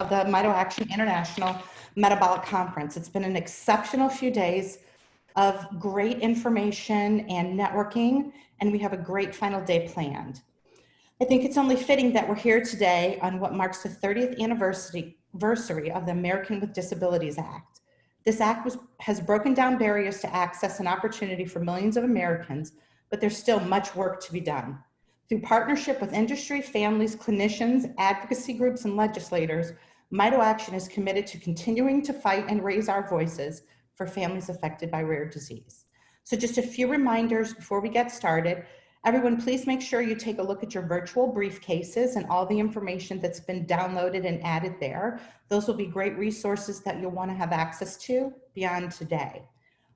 of the Mito Action International Metabolic Conference. It's been an exceptional few days of great information and networking, and we have a great final day planned. I think it's only fitting that we're here today on what marks the 30th anniversary of the American with Disabilities Act. This act has broken down barriers to access and opportunity for millions of Americans, but there's still much work to be done. Through partnership with industry, families, clinicians, advocacy groups, and legislators, Mito Action is committed to continuing to fight and raise our voices for families affected by rare disease. So just a few reminders before we get started. Everyone, please make sure you take a look at your virtual briefcases and all the information that's been downloaded and added there. Those will be great resources that you'll want to have access to beyond today.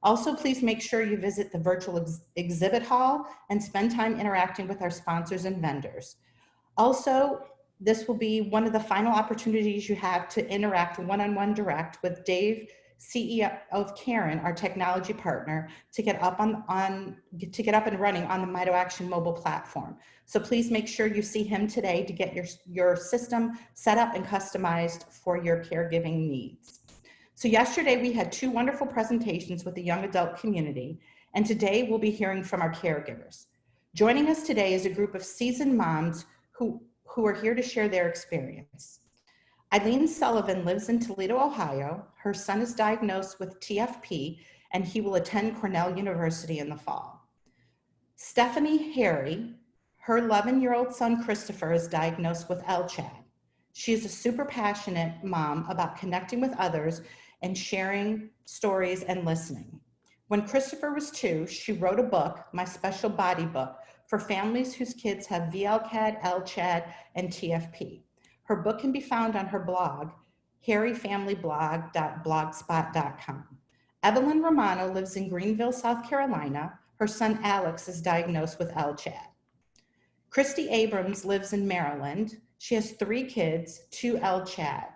Also, please make sure you visit the virtual exhibit hall and spend time interacting with our sponsors and vendors. Also, this will be one of the final opportunities you have to interact one-on-one direct with Dave, CEO of Karen, our technology partner, to get up and running on the Mito Action mobile platform. So please make sure you see him today to get your system set up and customized for your caregiving needs. So yesterday we had two wonderful presentations with the young adult community, and today we'll be hearing from our caregivers. Joining us today is a group of seasoned moms who are here to share their experience. Eileen Sullivan lives in Toledo, Ohio. Her son is diagnosed with TFP, and he will attend Cornell University in the fall. Stephanie Harry, her 11-year-old son Christopher is diagnosed with LCHAD. She is a super passionate mom about connecting with others and sharing stories and listening. When Christopher was 2, she wrote a book, My Special Body Book, for families whose kids have VLCAD, LCHAD, and TFP. Her book can be found on her blog, harryfamilyblog.blogspot.com. Evelyn Romano lives in Greenville, South Carolina. Her son Alex is diagnosed with LCHAD. Christy Abrams lives in Maryland. She has 3 kids, 2 LCHAD.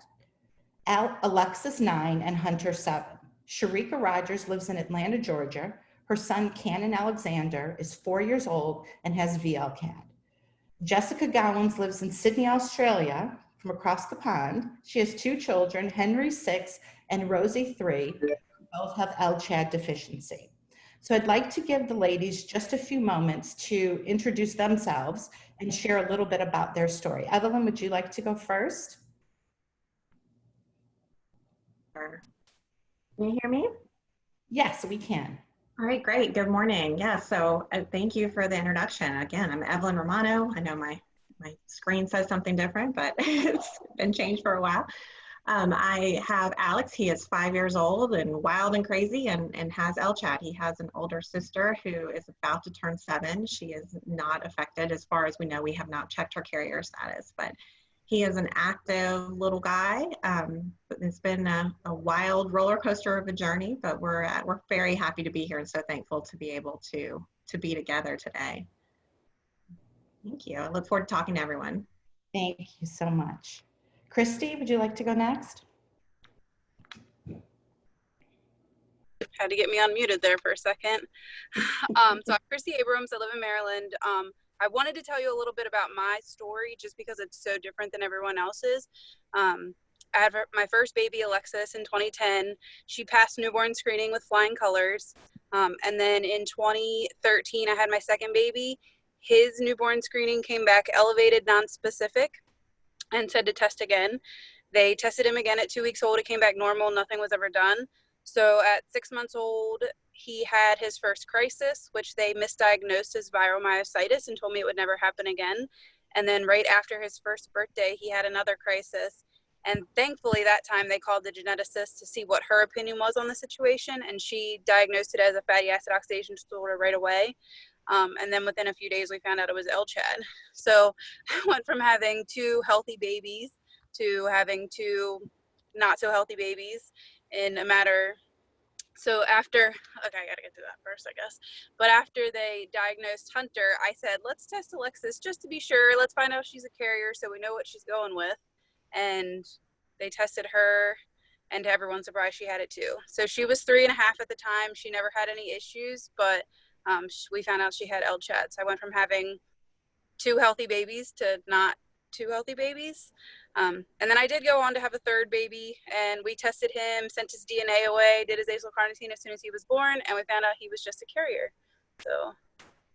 Alexis 9 and Hunter 7. Sharika Rogers lives in Atlanta, Georgia. Her son Cannon Alexander is 4 years old and has VLCAD. Jessica Gowans lives in Sydney, Australia, from across the pond. She has 2 children, Henry 6 and Rosie 3, who both have LCHAD deficiency. So I'd like to give the ladies just a few moments to introduce themselves and share a little bit about their story. Evelyn, would you like to go first? Can you hear me? Yes, we can. All right, great. Good morning. Yeah, so thank you for the introduction. Again, I'm Evelyn Romano. I know my screen says something different, but it's been changed for a while. I have Alex. He is 5 years old and wild and crazy and has LCHAD. He has an older sister who is about to turn 7. She is not affected. As far as we know, we have not checked her carrier status, but he is an active little guy. It's been a wild roller coaster of a journey, but we're very happy to be here and so thankful to be able to be together today. Thank you. I look forward to talking to everyone. Thank you so much. Christy, would you like to go next? Had to get me unmuted there for a second. So I'm Christy Abrams. I live in Maryland. I wanted to tell you a little bit about my story just because it's so different than everyone else's. I had my first baby, Alexis, in 2010. She passed newborn screening with flying colors. And then in 2013, I had my second baby. His newborn screening came back elevated, non-specific, and said to test again. They tested him again at 2 weeks old. It came back normal. Nothing was ever done. So at 6 months old, he had his first crisis, which they misdiagnosed as viral myositis and told me it would never happen again. And then right after his first birthday, he had another crisis. And thankfully that time they called the geneticist to see what her opinion was on the situation. And she diagnosed it as a fatty acid oxidation disorder right away. And then within a few days, we found out it was LCHAD. So I went from having 2 healthy babies to having 2 not so healthy babies in a matter. So after, okay, I gotta get to that first, I guess. But after they diagnosed Hunter, I said, let's test Alexis just to be sure. Let's find out if she's a carrier so we know what she's going with. And they tested her, and to everyone's surprise, she had it too. So she was 3.5 at the time. She never had any issues, but we found out she had LCHAD. So I went from having 2 healthy babies to not 2 healthy babies. And then I did go on to have a third baby, and we tested him, sent his DNA away, did his basal carnitine as soon as he was born, and we found out he was just a carrier. So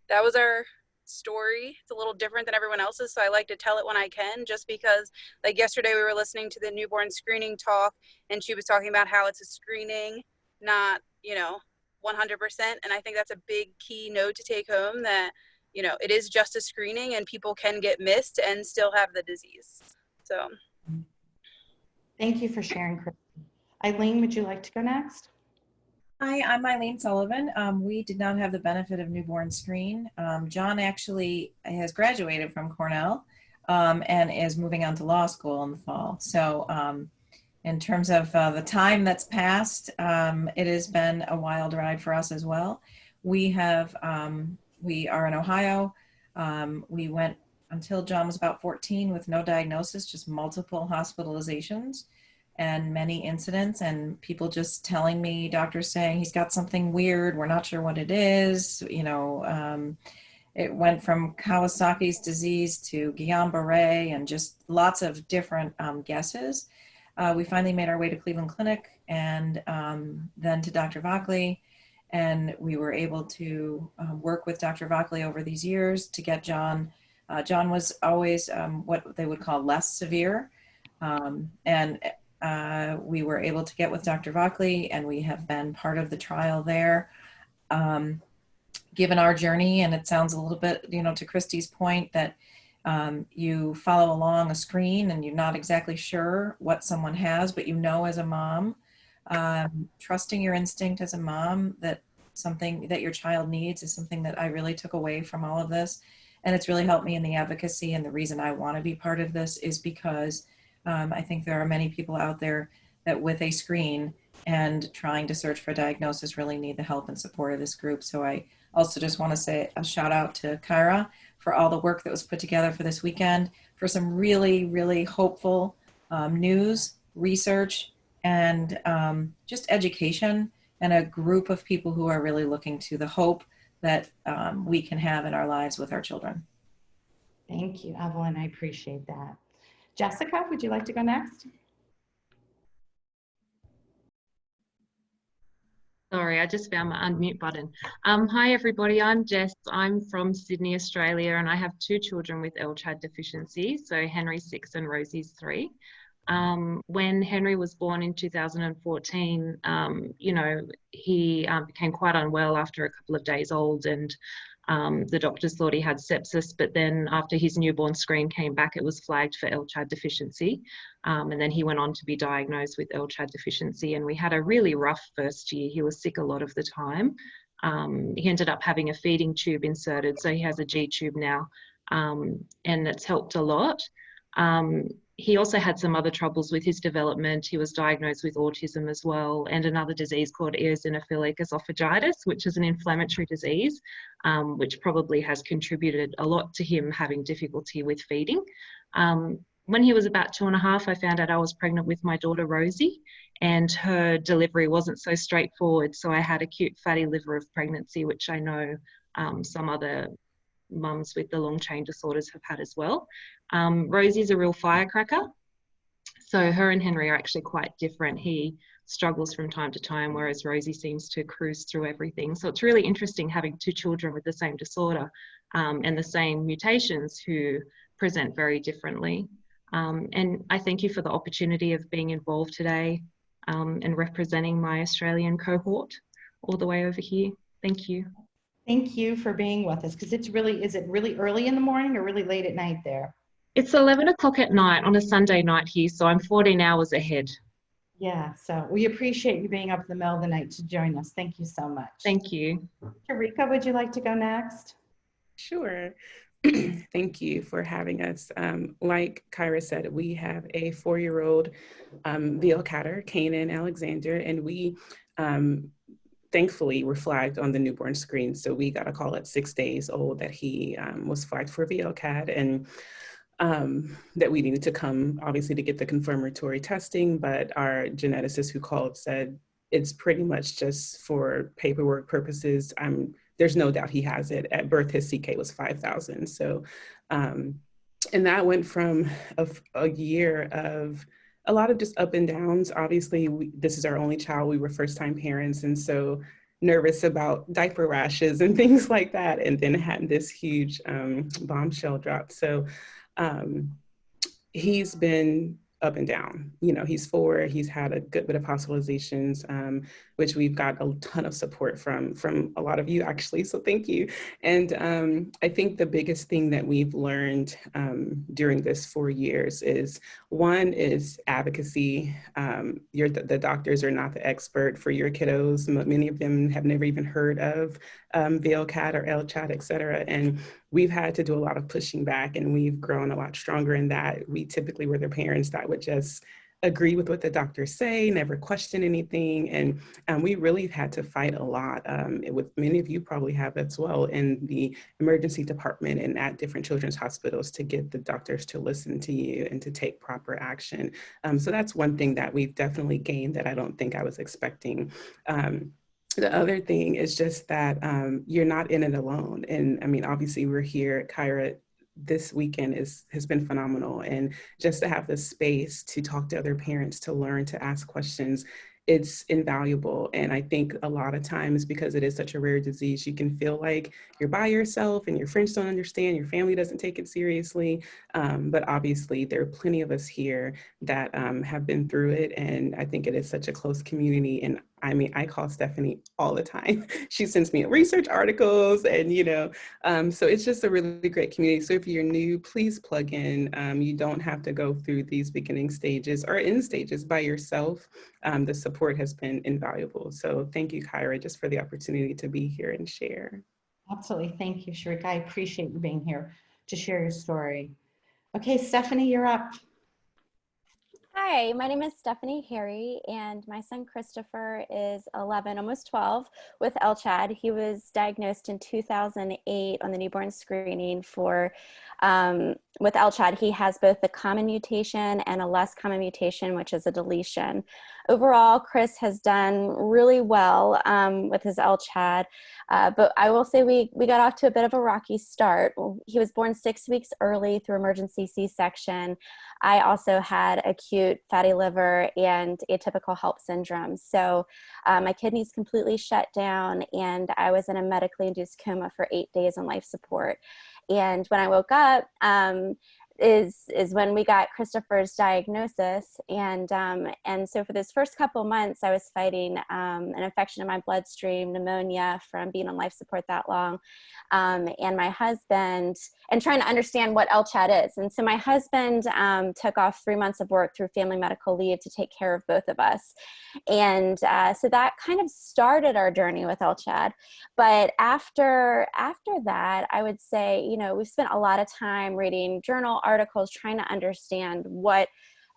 that was our story. It's a little different than everyone else's, so I like to tell it when I can, just because, like yesterday we were listening to the newborn screening talk, and she was talking about how it's a screening, not, 100%. And I think that's a big key note to take home, that, it is just a screening and people can get missed and still have the disease. So. Thank you for sharing, Chris. Eileen, would you like to go next? Hi, I'm Eileen Sullivan. We did not have the benefit of newborn screen. John actually has graduated from Cornell and is moving on to law school in the fall. So in terms of the time that's passed, it has been a wild ride for us as well. We are in Ohio. We went until John was about 14 with no diagnosis, just multiple hospitalizations and many incidents, and people just telling me, doctors saying he's got something weird, we're not sure what it is. It went from Kawasaki's disease to Guillain-Barré and just lots of different guesses. We finally made our way to Cleveland Clinic and then to Dr. Vockley, and we were able to work with Dr. Vockley over these years to get John. John was always what they would call less severe, and we were able to get with Dr. Vockley, and we have been part of the trial there. Given our journey, and it sounds a little bit, to Christy's point, that you follow along a screen and you're not exactly sure what someone has, but as a mom, trusting your instinct as a mom that something that your child needs is something that I really took away from all of this. And it's really helped me in the advocacy, and the reason I want to be part of this is because I think there are many people out there that with a screen and trying to search for diagnosis really need the help and support of this group. So I also just want to say a shout out to Kyra for all the work that was put together for this weekend, for some really, really hopeful news, research, and just education, and a group of people who are really looking to the hope that we can have in our lives with our children. Thank you, Evelyn. I appreciate that. Jessica, would you like to go next? Sorry, I just found my unmute button. Hi, everybody. I'm Jess. I'm from Sydney, Australia, and I have 2 children with LCHAD deficiency. So Henry's 6 and Rosie's 3. When Henry was born in 2014, he became quite unwell after a couple of days old, and the doctors thought he had sepsis, but then after his newborn screen came back, it was flagged for LCHAD deficiency. And then he went on to be diagnosed with LCHAD deficiency, and we had a really rough first year. He was sick a lot of the time. He ended up having a feeding tube inserted, so he has a G tube now, and it's helped a lot. He also had some other troubles with his development. He was diagnosed with autism as well, and another disease called eosinophilic esophagitis, which is an inflammatory disease, which probably has contributed a lot to him having difficulty with feeding. When he was about 2.5, I found out I was pregnant with my daughter Rosie, and her delivery wasn't so straightforward. So I had acute fatty liver of pregnancy, which I know some other mums with the long chain disorders have had as well. Rosie's a real firecracker. So her and Henry are actually quite different. He struggles from time to time, whereas Rosie seems to cruise through everything. So it's really interesting having 2 children with the same disorder and the same mutations who present very differently. And I thank you for the opportunity of being involved today and representing my Australian cohort all the way over here. Thank you. Thank you for being with us, because is it really early in the morning or really late at night there? It's 11 o'clock at night on a Sunday night here, so I'm 14 hours ahead. Yeah, so we appreciate you being up in the middle of the night to join us. Thank you so much. Thank you. Tarika, would you like to go next? Sure. Thank you for having us. Like Kyra said, we have a 4-year-old VLCATer, Kanan Alexander, and we thankfully were flagged on the newborn screen. So we got a call at 6 days old that he was flagged for VLCAT, and that we needed to come, obviously, to get the confirmatory testing. But our geneticist who called said it's pretty much just for paperwork purposes. There's no doubt he has it. At birth, his CK was 5,000. So And that went from a year of a lot of just up and downs. Obviously, this is our only child. We were first-time parents, and so nervous about diaper rashes and things like that. And then had this huge bombshell drop. So he's been up and down. You know, he's 4, he's had a good bit of hospitalizations, which we've got a ton of support from a lot of you actually, so thank you. And I think the biggest thing that we've learned during this 4 years is, one is advocacy. The doctors are not the expert for your kiddos. Many of them have never even heard of VLCAD or LCHAD, et cetera. And we've had to do a lot of pushing back, and we've grown a lot stronger in that. We typically were the parents that would just agree with what the doctors say, never question anything. And we really had to fight a lot, with many of you probably have as well, in the emergency department and at different children's hospitals, to get the doctors to listen to you and to take proper action. So that's one thing that we've definitely gained that I don't think I was expecting. The other thing is just that you're not in it alone. And I mean, obviously we're here at Kyra. This weekend has been phenomenal. And just to have the space to talk to other parents, to learn, to ask questions, it's invaluable. And I think a lot of times, because it is such a rare disease, you can feel like you're by yourself and your friends don't understand, your family doesn't take it seriously. But obviously there are plenty of us here that have been through it. And I think it is such a close community. And I mean, I call Stephanie all the time. She sends me research articles and, so it's just a really great community. So if you're new, please plug in. You don't have to go through these beginning stages or end stages by yourself. The support has been invaluable. So thank you, Kyra, just for the opportunity to be here and share. Absolutely. Thank you, Sharika. I appreciate you being here to share your story. Okay, Stephanie, you're up. Hi, my name is Stephanie Harry, and my son Christopher is 11, almost 12, with LCHAD. He was diagnosed in 2008 on the newborn screening with LCHAD. He has both the common mutation and a less common mutation, which is a deletion. Overall, Chris has done really well with his LCHAD, but I will say we got off to a bit of a rocky start. He was born 6 weeks early through emergency C-section. I also had acute fatty liver and atypical HELLP syndrome. So my kidneys completely shut down, and I was in a medically induced coma for 8 days on life support. And when I woke up, is when we got Christopher's diagnosis. And so for those first couple months, I was fighting an infection in my bloodstream, pneumonia from being on life support that long. And my husband, and trying to understand what LCHAD is. And so my husband took off 3 months of work through family medical leave to take care of both of us. And so that kind of started our journey with LCHAD. But after that, I would say, we've spent a lot of time reading journal articles, trying to understand what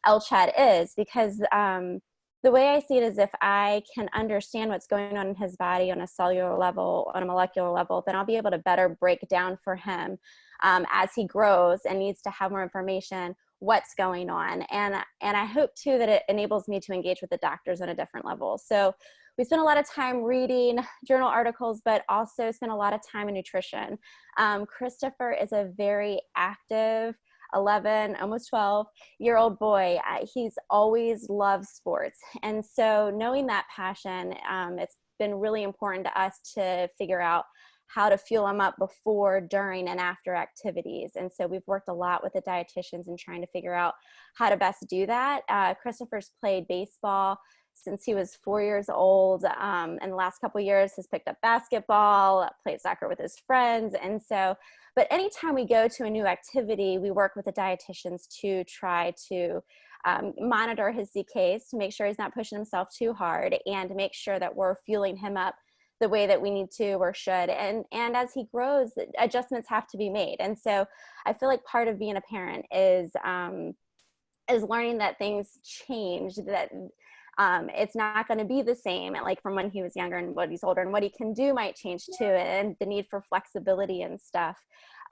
LCHAD is, because the way I see it is, if I can understand what's going on in his body on a cellular level, on a molecular level, then I'll be able to better break down for him as he grows and needs to have more information what's going on. And I hope too that it enables me to engage with the doctors on a different level. So we spent a lot of time reading journal articles, but also spent a lot of time in nutrition. Christopher is a very active 11, almost 12-year-old boy. He's always loved sports. And so knowing that passion, it's been really important to us to figure out how to fuel him up before, during, and after activities. And so we've worked a lot with the dietitians in trying to figure out how to best do that. Christopher's played baseball since he was 4 years old. And the last couple of years has picked up basketball, played soccer with his friends. And so, but anytime we go to a new activity, we work with the dietitians to try to monitor his ZKs to make sure he's not pushing himself too hard, and to make sure that we're fueling him up the way that we need to or should. And as he grows, adjustments have to be made. And so I feel like part of being a parent is learning that things change, that it's not going to be the same, like from when he was younger and what he's older, and what he can do might change too. And the need for flexibility and stuff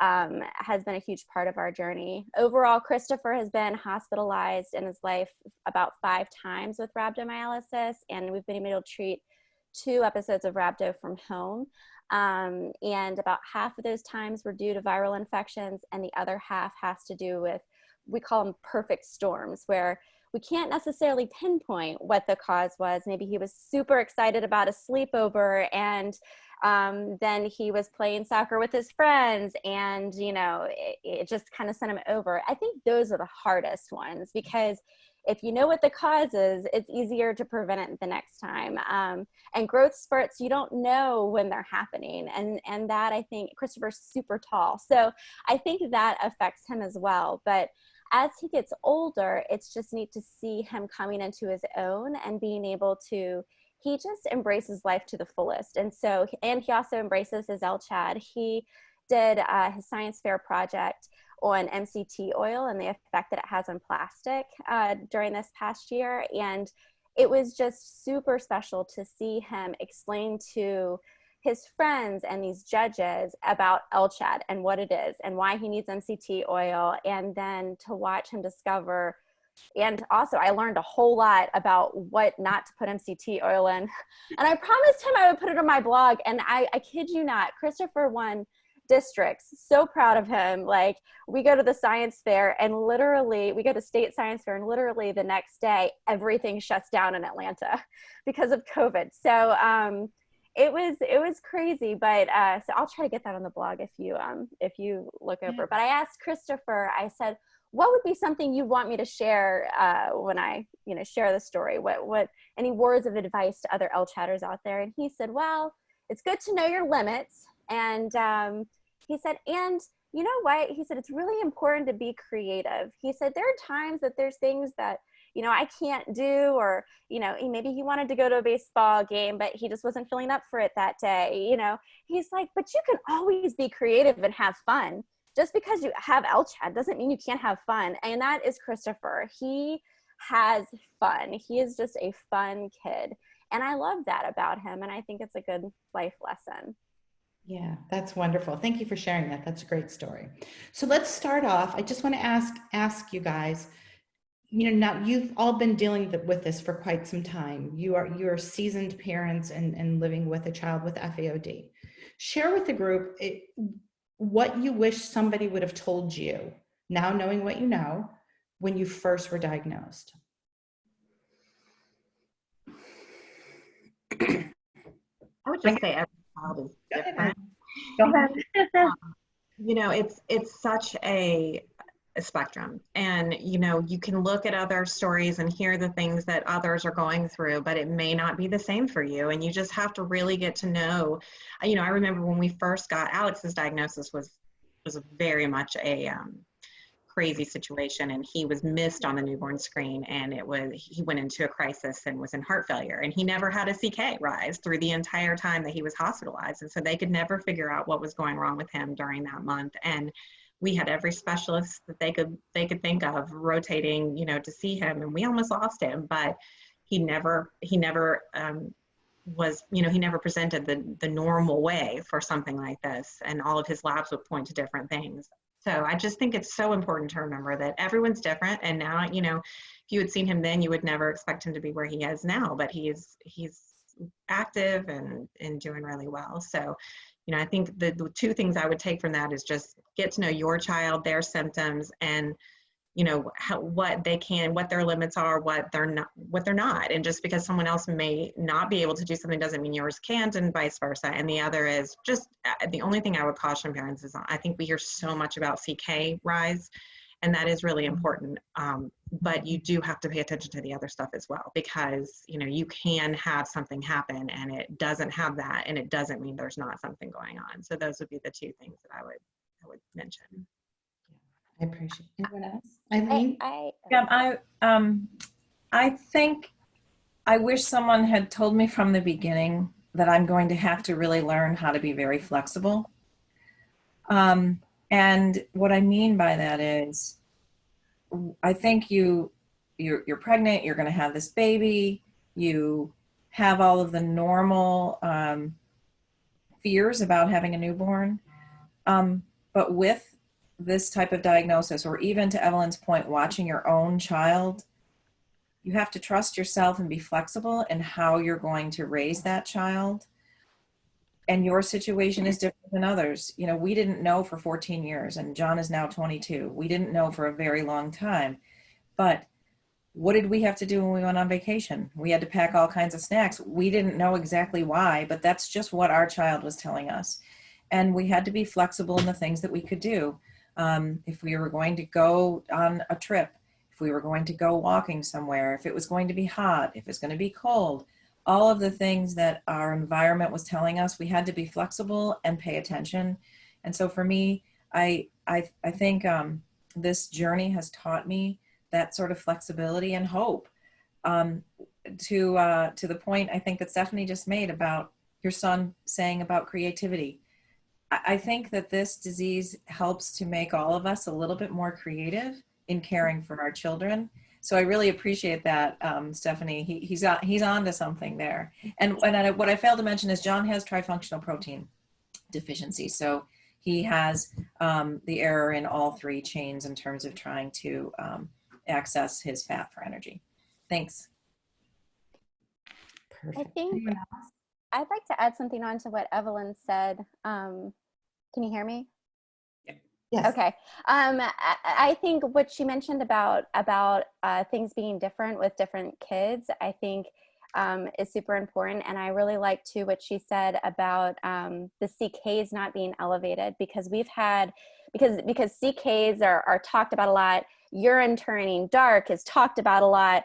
has been a huge part of our journey. Overall, Christopher has been hospitalized in his life about 5 times with rhabdomyolysis, and we've been able to treat 2 episodes of rhabdo from home. And about half of those times were due to viral infections, and the other half has to do with, we call them perfect storms, where we can't necessarily pinpoint what the cause was. Maybe he was super excited about a sleepover, and then he was playing soccer with his friends, and it just kind of sent him over. I think those are the hardest ones, because if you know what the cause is, it's easier to prevent it the next time. And growth spurts, you don't know when they're happening. And that, I think, Christopher's super tall, so I think that affects him as well. But as he gets older, it's just neat to see him coming into his own and being able to, he just embraces life to the fullest. And so, and he also embraces his LCHAD. He did his science fair project on MCT oil and the effect that it has on plastic during this past year. And it was just super special to see him explain to his friends and these judges about LCHAD and what it is and why he needs MCT oil, and then to watch him discover. And also, I learned a whole lot about what not to put MCT oil in. And I promised him I would put it on my blog, and I kid you not, Christopher won districts. So proud of him. Like, we go to the science fair, and literally, we go to state science fair, and literally the next day, everything shuts down in Atlanta because of COVID. So it was crazy, but so I'll try to get that on the blog if you look over. But I asked Christopher, I said, what would be something you want me to share when I share the story? What any words of advice to other LCHATers out there? And he said, well, it's good to know your limits. And he said, and you know what? He said, it's really important to be creative. He said, there are times that there's things that I can't do, or, maybe he wanted to go to a baseball game, but he just wasn't feeling up for it that day. He's like, but you can always be creative and have fun. Just because you have LCHAD doesn't mean you can't have fun. And that is Christopher. He has fun. He is just a fun kid. And I love that about him. And I think it's a good life lesson. Yeah, that's wonderful. Thank you for sharing that. That's a great story. So let's start off. I just want to ask you guys, now you've all been dealing with this for quite some time. You're seasoned parents and living with a child with FAOD. Share with the group what you wish somebody would have told you, now knowing what you know, when you first were diagnosed. I would just say every child is different. Go ahead. It's such a spectrum, and you can look at other stories and hear the things that others are going through, but it may not be the same for you, and you just have to really get to know. I remember when we first got Alex's diagnosis was very much a crazy situation, and he was missed on the newborn screen, and he went into a crisis and was in heart failure, and he never had a CK rise through the entire time that he was hospitalized, and so they could never figure out what was going wrong with him during that month. And we had every specialist that they could think of rotating, to see him, and we almost lost him, but he never was, he never presented the normal way for something like this, and all of his labs would point to different things. So I just think it's so important to remember that everyone's different, and now, if you had seen him then, you would never expect him to be where he is now, but he's active and doing really well. So I think the two things I would take from that is just get to know your child, their symptoms, and what their limits are, what they're not. And just because someone else may not be able to do something doesn't mean yours can't, and vice versa. And the other is just the only thing I would caution parents is, I think we hear so much about CK rise, and that is really important. But you do have to pay attention to the other stuff as well, because you can have something happen and it doesn't have that, and it doesn't mean there's not something going on. So those would be the two things that I would mention. I appreciate it. Anyone else? Eileen? I think I wish someone had told me from the beginning that I'm going to have to really learn how to be very flexible. And what I mean by that is, I think you're pregnant, you're going to have this baby, you have all of the normal fears about having a newborn. But with this type of diagnosis, or even to Evelyn's point, watching your own child, you have to trust yourself and be flexible in how you're going to raise that child. and your situation is different than others. You know, we didn't know for 14 years, and John is now 22. We didn't know for a very long time. But what did we have to do when we went on vacation? We had to pack all kinds of snacks. We didn't know exactly why, but that's just what our child was telling us. And we had to be flexible in the things that we could do. If we were going to go on a trip, if we were going to go walking somewhere, if it was going to be hot, if it's going to be cold, all of the things that our environment was telling us, we had to be flexible and pay attention. And so for me, I think this journey has taught me that sort of flexibility and hope. To the point I think that Stephanie just made about your son saying about creativity. I think that this disease helps to make all of us a little bit more creative in caring for our children. So I really appreciate that, Stephanie. He's on to something there. And what I failed to mention is John has trifunctional protein deficiency. So he has the error in all three chains in terms of trying to access his fat for energy. Thanks. Perfect. I think I'd like to add something on to what Evelyn said. Can you hear me? Yes. Okay. I think what she mentioned about things being different with different kids, I think is super important. And I really like too what she said about the CKs not being elevated, because we've had, because CKs are talked about a lot. Urine turning dark is talked about a lot.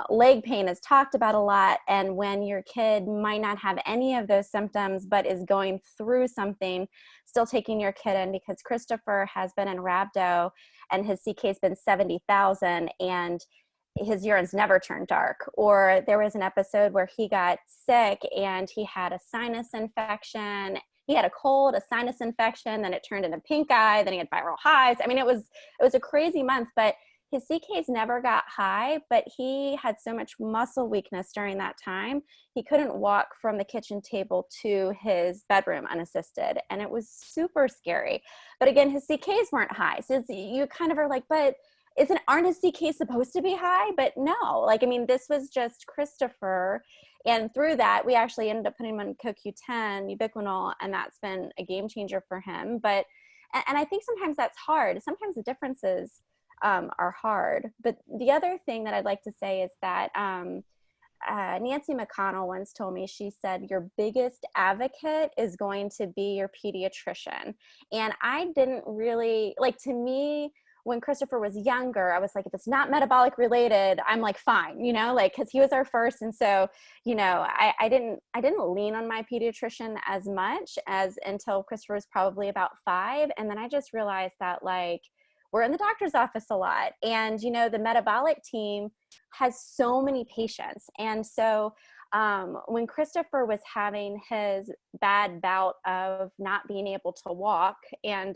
Leg pain is talked about a lot. And when your kid might not have any of those symptoms, but is going through something, still taking your kid in, because Christopher has been in rhabdo and his CK has been 70,000 and his urine's never turned dark. Or there was an episode where he got sick and he had a sinus infection. He had a cold, a sinus infection, then it turned into pink eye, then he had viral hives. I mean, it was a crazy month, but his CKs never got high, but he had so much muscle weakness during that time. He couldn't walk from the kitchen table to his bedroom unassisted. And it was super scary. But again, his CKs weren't high. So you kind of are like, but aren't his CKs supposed to be high? But no, like, I mean, this was just Christopher. And through that, we actually ended up putting him on CoQ10, ubiquinol, and that's been a game changer for him. But, and I think sometimes that's hard. Sometimes the differences are hard. But the other thing that I'd like to say is that Nancy McConnell once told me, she said, your biggest advocate is going to be your pediatrician. And I didn't really, like, to me, when Christopher was younger, I was like, if it's not metabolic related, I'm like, fine, you know, like, cause he was our first. And so, you know, I didn't lean on my pediatrician as much as until Christopher was probably about 5. And then I just realized that, like, we're in the doctor's office a lot. And, you know, the metabolic team has so many patients. And so when Christopher was having his bad bout of not being able to walk, and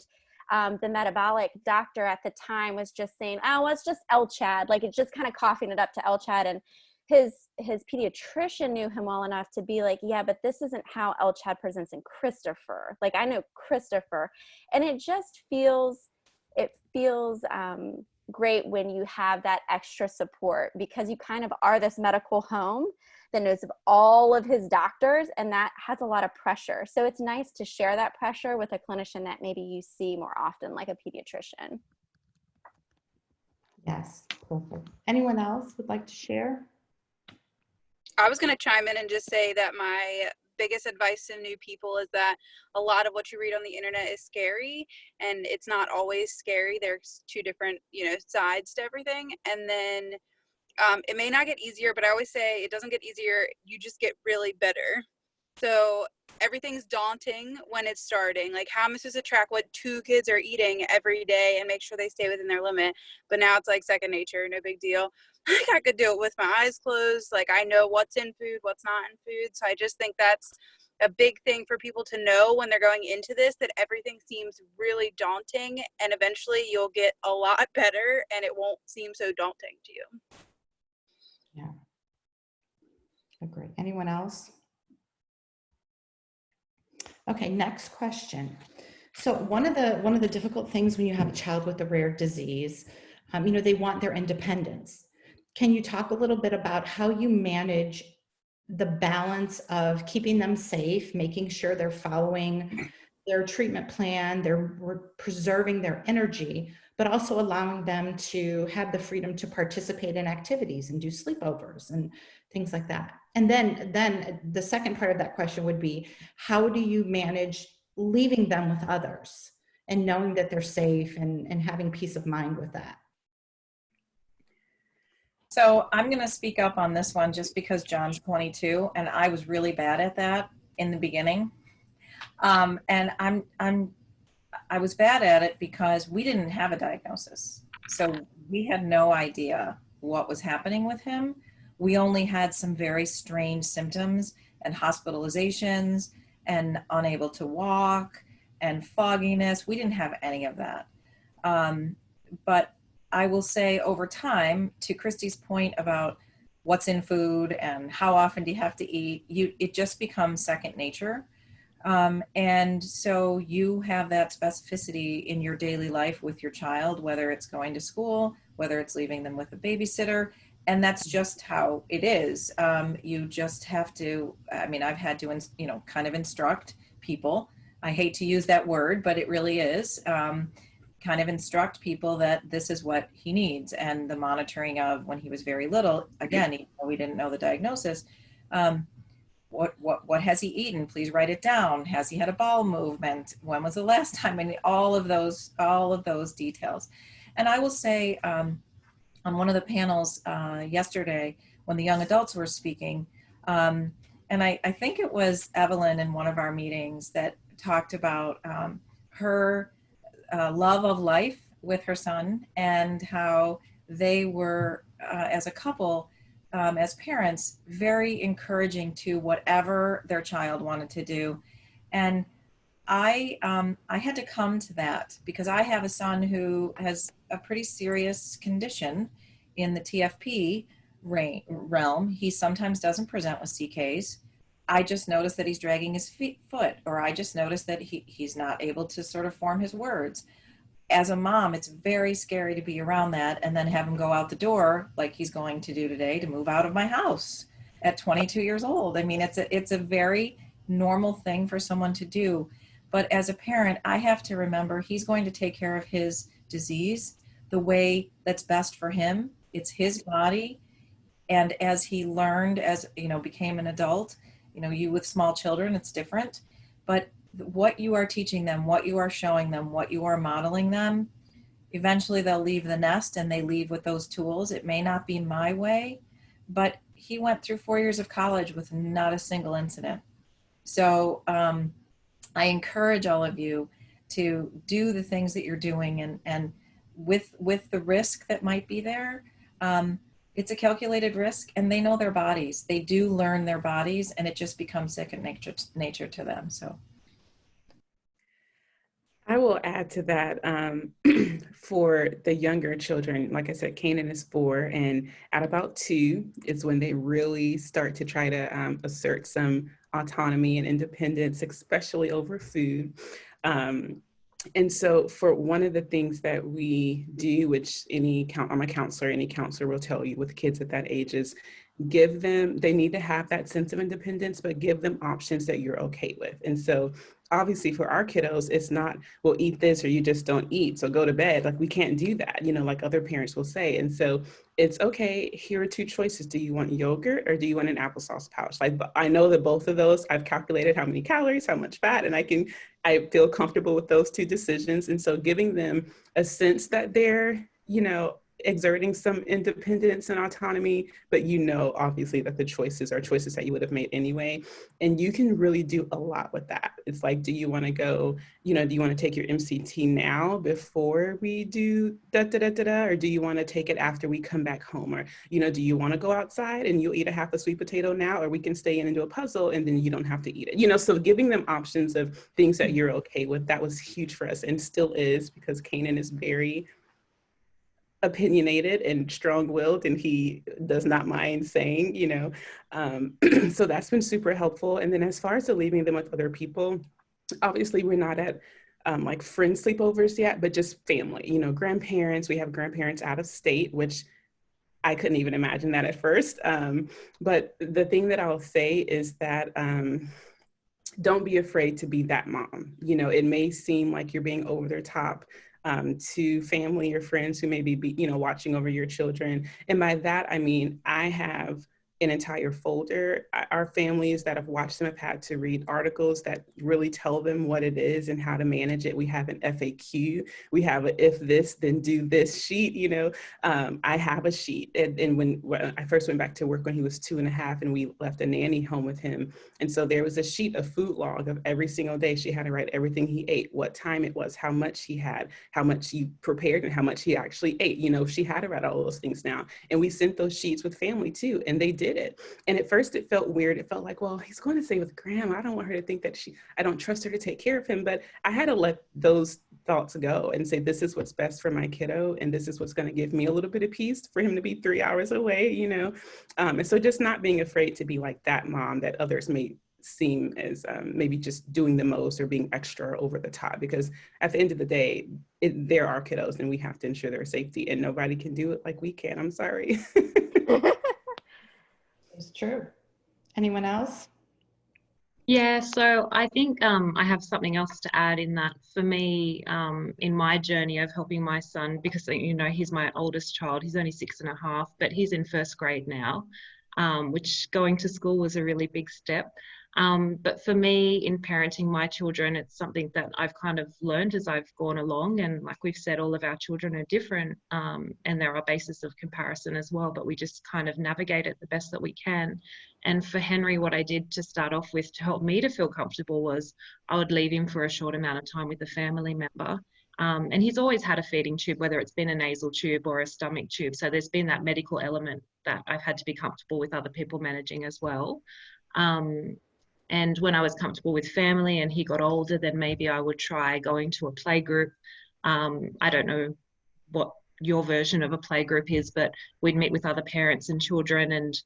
the metabolic doctor at the time was just saying, oh, it's just LCHAD, like, it's just kind of coughing it up to LCHAD. And his pediatrician knew him well enough to be like, yeah, but this isn't how LCHAD presents in Christopher. Like, I know Christopher. And it just feels great when you have that extra support, because you kind of are this medical home that knows of all of his doctors, and that has a lot of pressure. So it's nice to share that pressure with a clinician that maybe you see more often, like a pediatrician. Yes, perfect. Anyone else would like to share? I was going to chime in and just say that my biggest advice to new people is that a lot of what you read on the internet is scary, and it's not always scary. There's two different, you know, sides to everything. And then it may not get easier, but I always say it doesn't get easier. You just get really better. So everything's daunting when it's starting. Like, how am I supposed to track what 2 kids are eating every day and make sure they stay within their limit? But now it's like second nature, no big deal. Like, I could do it with my eyes closed. Like, I know what's in food, what's not in food. So I just think that's a big thing for people to know when they're going into this, that everything seems really daunting, and eventually you'll get a lot better and it won't seem so daunting to you. Yeah. Agree. Anyone else? Okay, next question. So one of the difficult things when you have a child with a rare disease, you know, they want their independence. Can you talk a little bit about how you manage the balance of keeping them safe, making sure they're following their treatment plan, they're preserving their energy, but also allowing them to have the freedom to participate in activities and do sleepovers and things like that. And then the second part of that question would be, how do you manage leaving them with others and knowing that they're safe and having peace of mind with that? So I'm going to speak up on this one just because John's 22 and I was really bad at that in the beginning. And I was bad at it because we didn't have a diagnosis. So we had no idea what was happening with him. We only had some very strange symptoms and hospitalizations and unable to walk and fogginess. We didn't have any of that. But I will say over time, to Christy's point about what's in food and how often do you have to eat, it just becomes second nature. And so you have that specificity in your daily life with your child, whether it's going to school, whether it's leaving them with a babysitter, and that's just how it is. You just have to, I mean, I've had to, kind of instruct people. I hate to use that word, but it really is. Kind of instruct people that this is what he needs, and the monitoring of when he was very little, again, even though we didn't know the diagnosis, what has he eaten? Please write it down. Has he had a bowel movement? When was the last time? I mean, all of those details. And I will say, on one of the panels yesterday, when the young adults were speaking, and I think it was Evelyn in one of our meetings that talked about her love of life with her son and how they were, as a couple, as parents, very encouraging to whatever their child wanted to do. And I had to come to that because I have a son who has a pretty serious condition in the TFP realm. He sometimes doesn't present with CKs. I just noticed that he's dragging his foot, or I just noticed that he's not able to sort of form his words. As a mom, it's very scary to be around that and then have him go out the door like he's going to do today to move out of my house at 22 years old. I mean, it's a very normal thing for someone to do. But as a parent, I have to remember he's going to take care of his disease the way that's best for him. It's his body. And as he learned, became an adult, you with small children, it's different. But what you are teaching them, what you are showing them, what you are modeling them, eventually they'll leave the nest and they leave with those tools. It may not be my way, but he went through 4 years of college with not a single incident. So I encourage all of you to do the things that you're doing, and with the risk that might be there, it's a calculated risk, and they know their bodies. They do learn their bodies, and it just becomes second nature to them. So I will add to that, for the younger children, like I said, Kanan is 4, and at about 2 is when they really start to try to assert some autonomy and independence, especially over food. And so for one of the things that we do, which I'm a counselor, any counselor will tell you with kids at that age, is give them, they need to have that sense of independence, but give them options that you're okay with. And so obviously for our kiddos, it's not, well, eat this or you just don't eat, so go to bed. Like, we can't do that, like other parents will say. And so it's okay, here are 2 choices. Do you want yogurt or do you want an applesauce pouch? Like, I know that both of those, I've calculated how many calories, how much fat, and I feel comfortable with those 2 decisions. And so giving them a sense that they're, exerting some independence and autonomy, but obviously that the choices are choices that you would have made anyway. And you can really do a lot with that. It's like, do you want to go, do you want to take your MCT now before we do or do you want to take it after we come back home? Or, do you want to go outside and you'll eat a half a sweet potato now, or we can stay in and do a puzzle and then you don't have to eat it. So giving them options of things that you're okay with, that was huge for us and still is, because Kanan is very opinionated and strong-willed, and he does not mind saying, so that's been super helpful. And then as far as leaving them with other people, obviously we're not at like friend sleepovers yet, but just family, grandparents. We have grandparents out of state, which I couldn't even imagine that at first. But the thing that I'll say is that don't be afraid to be that mom. You know, it may seem like you're being over the top to family or friends who may be, you know, watching over your children. And by that, I mean, I have an entire folder. Our families that have watched them have had to read articles that really tell them what it is and how to manage it. We have an FAQ. We have a if this, then do this sheet. You know, I have a sheet. And when I first went back to work when he was 2.5 and we left a nanny home with him. And so there was a sheet of food log of every single day. She had to write everything he ate, what time it was, how much he had, how much he prepared, and how much he actually ate. You know, she had to write all those things down. And we sent those sheets with family too, and they did it. And at first it felt weird. It felt like, well, he's going to stay with grandma. I don't want her to think that I don't trust her to take care of him. But I had to let those thoughts go and say, this is what's best for my kiddo. And this is what's going to give me a little bit of peace for him to be 3 hours away, you know? And so just not being afraid to be like that mom that others may seem as maybe just doing the most or being extra over the top, because at the end of the day, they're our kiddos and we have to ensure their safety, and nobody can do it like we can. I'm sorry. It's true. Anyone else? Yeah, so I think I have something else to add in that for me, in my journey of helping my son, because, you know, he's my oldest child. He's only 6.5, but he's in first grade now, which going to school was a really big step. But for me, in parenting my children, it's something that I've kind of learned as I've gone along. And like we've said, all of our children are different, and there are bases of comparison as well, but we just kind of navigate it the best that we can. And for Henry, what I did to start off with to help me to feel comfortable was I would leave him for a short amount of time with a family member. And he's always had a feeding tube, whether it's been a nasal tube or a stomach tube. So there's been that medical element that I've had to be comfortable with other people managing as well. And when I was comfortable with family and he got older, then maybe I would try going to a play group. I don't know what your version of a play group is, but we'd meet with other parents and children, and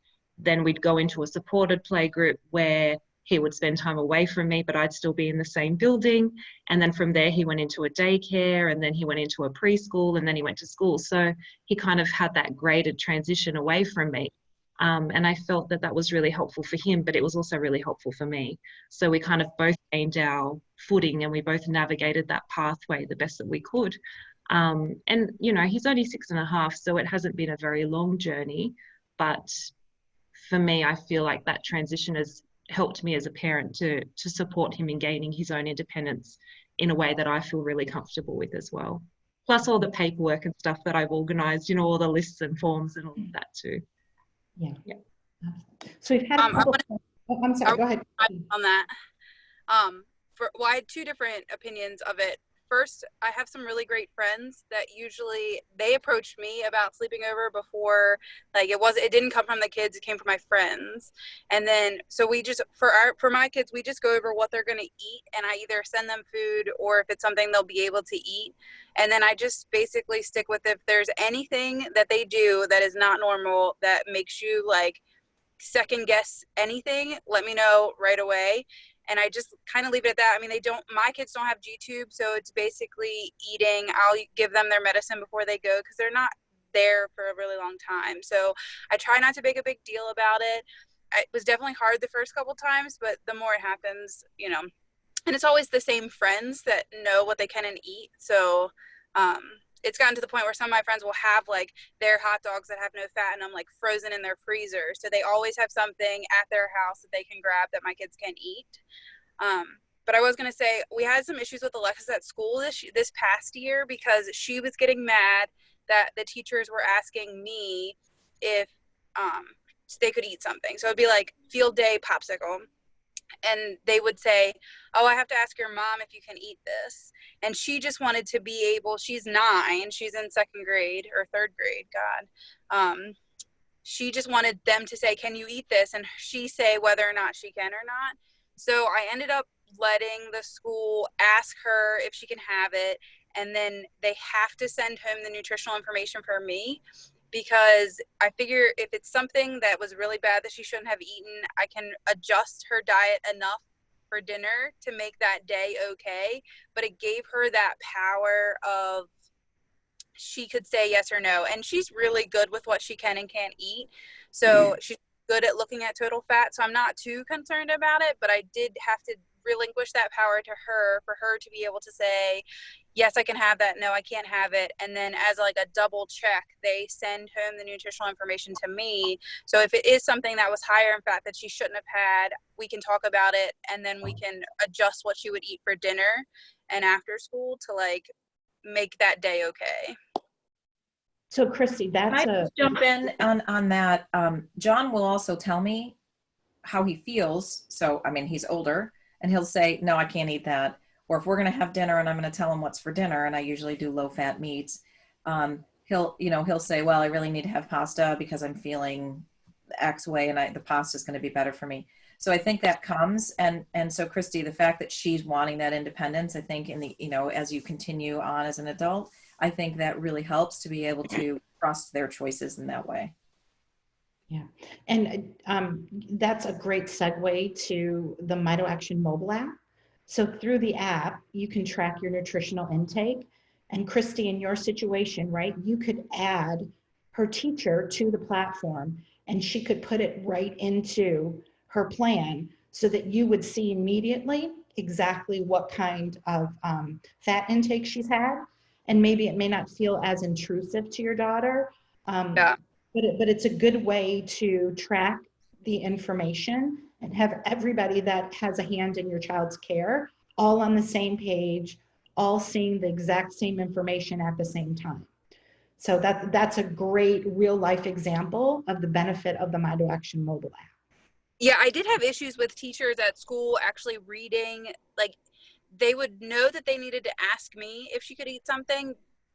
then we'd go into a supported play group where he would spend time away from me, but I'd still be in the same building. And then from there, he went into a daycare, and then he went into a preschool, and then he went to school. So he kind of had that graded transition away from me. And I felt that that was really helpful for him, but it was also really helpful for me. So we kind of both gained our footing and we both navigated that pathway the best that we could. And, you know, he's only 6.5, so it hasn't been a very long journey. But for me, I feel like that transition has helped me as a parent to support him in gaining his own independence in a way that I feel really comfortable with as well. Plus all the paperwork and stuff that I've organized, you know, all the lists and forms and all of that too. Yeah. Yeah. So we've had a couple. I'm sorry, go ahead. On that. Well, I had two different opinions of it. First, I have some really great friends that usually they approached me about sleeping over before, like it didn't come from the kids, it came from my friends. And then, so we just, for my kids, we just go over what they're going to eat, and I either send them food or if it's something they'll be able to eat. And then I just basically stick with, if there's anything that they do that is not normal, that makes you like second guess anything, let me know right away. And I just kind of leave it at that. I mean, my kids don't have G-tube, so it's basically eating. I'll give them their medicine before they go because they're not there for a really long time. So I try not to make a big deal about it. It was definitely hard the first couple times, but the more it happens, you know, and it's always the same friends that know what they can and eat. So it's gotten to the point where some of my friends will have like their hot dogs that have no fat in them, like frozen in their freezer. So they always have something at their house that they can grab that my kids can eat. But I was going to say, we had some issues with Alexis at school this past year because she was getting mad that the teachers were asking me if they could eat something. So it'd be like field day popsicle. And they would say, oh, I have to ask your mom if you can eat this. And she just wanted to be able, she's 9, she's in 2nd grade or 3rd grade, God. She just wanted them to say, can you eat this? And she say whether or not she can or not. So I ended up letting the school ask her if she can have it. And then they have to send home the nutritional information for me, because I figure if it's something that was really bad that she shouldn't have eaten, I can adjust her diet enough for dinner to make that day okay. But it gave her that power of, she could say yes or no. And she's really good with what she can and can't eat. So she's good at looking at total fat. So I'm not too concerned about it, but I did have to relinquish that power to her for her to be able to say, yes, I can have that. No, I can't have it. And then as like a double check, they send home the nutritional information to me. So if it is something that was higher in fat that she shouldn't have had, we can talk about it, and then we can adjust what she would eat for dinner and after school to like make that day okay. So Christy, that's Can I just jump in on that? John will also tell me how he feels. So, I mean, he's older, and he'll say, no, I can't eat that. Or if we're going to have dinner and I'm going to tell him what's for dinner, and I usually do low fat meats, he'll say, well, I really need to have pasta because I'm feeling X way, and the pasta is going to be better for me. So I think that comes, and so Christy, the fact that she's wanting that independence, I think as you continue on as an adult, I think that really helps to be able to trust their choices in that way. Yeah, and that's a great segue to the Mito Action mobile app. So through the app, you can track your nutritional intake. And Christy, in your situation, right, you could add her teacher to the platform, and she could put it right into her plan so that you would see immediately exactly what kind of fat intake she's had. And maybe it may not feel as intrusive to your daughter, Yeah. but it's a good way to track the information and have everybody that has a hand in your child's care all on the same page, all seeing the exact same information at the same time. So that's a great real life example of the benefit of the Mito Action mobile app. Yeah, I did have issues with teachers at school actually reading, like they would know that they needed to ask me if she could eat something,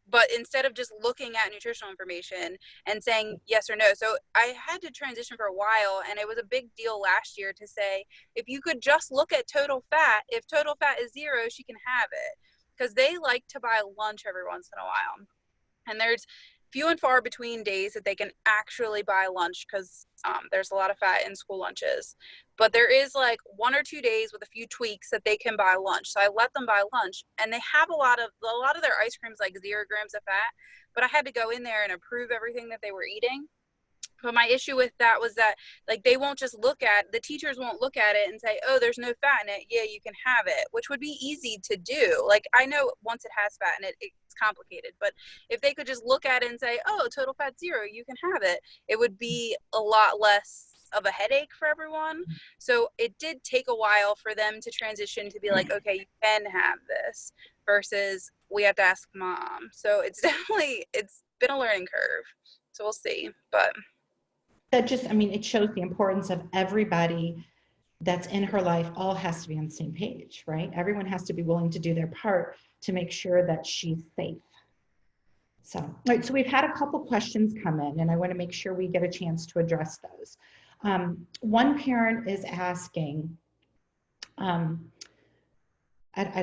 but instead of just looking at nutritional information and saying yes or no. So I had to transition for a while, and it was a big deal last year to say, if you could just look at total fat, if total fat is 0, she can have it. Because they like to buy lunch every once in a while. And there's few and far between days that they can actually buy lunch because there's a lot of fat in school lunches. But there is like 1 or 2 days with a few tweaks that they can buy lunch. So I let them buy lunch, and they have a lot of their ice creams like 0 grams of fat. But I had to go in there and approve everything that they were eating. But my issue with that was that like the teachers won't look at it and say, oh, there's no fat in it, yeah, you can have it, which would be easy to do. Like I know once it has fat in it, it's complicated, but if they could just look at it and say, oh, total fat 0, you can have it, it would be a lot less of a headache for everyone. So it did take a while for them to transition to be like, okay, you can have this versus we have to ask mom. So it's been a learning curve. So we'll see, but That just, I mean, it shows the importance of everybody that's in her life all has to be on the same page, right? Everyone has to be willing to do their part to make sure that she's safe. So, all right, so we've had a couple questions come in, and I want to make sure we get a chance to address those. One parent is asking, I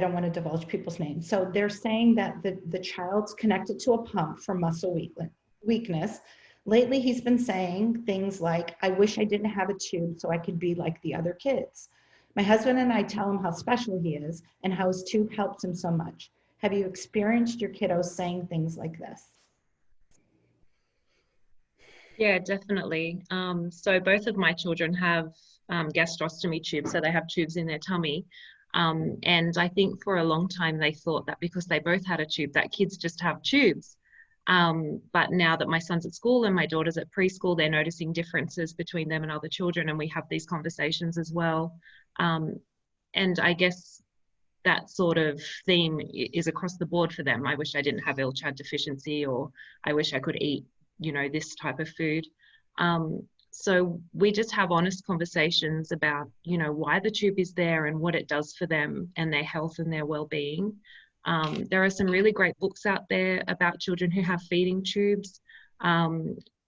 don't want to divulge people's names. So they're saying that the child's connected to a pump for muscle weakness. Lately, he's been saying things like, I wish I didn't have a tube so I could be like the other kids. My husband and I tell him how special he is and how his tube helps him so much. Have you experienced your kiddos saying things like this? Yeah, definitely. So both of my children have gastrostomy tubes, so they have tubes in their tummy. And I think for a long time they thought that because they both had a tube, that kids just have tubes. But now that my son's at school and my daughter's at preschool, they're noticing differences between them and other children, and we have these conversations as well. And I guess that sort of theme is across the board for them. I wish I didn't have LCHAD deficiency, or I wish I could eat, this type of food. So we just have honest conversations about, why the tube is there and what it does for them and their health and their well-being. There are some really great books out there about children who have feeding tubes.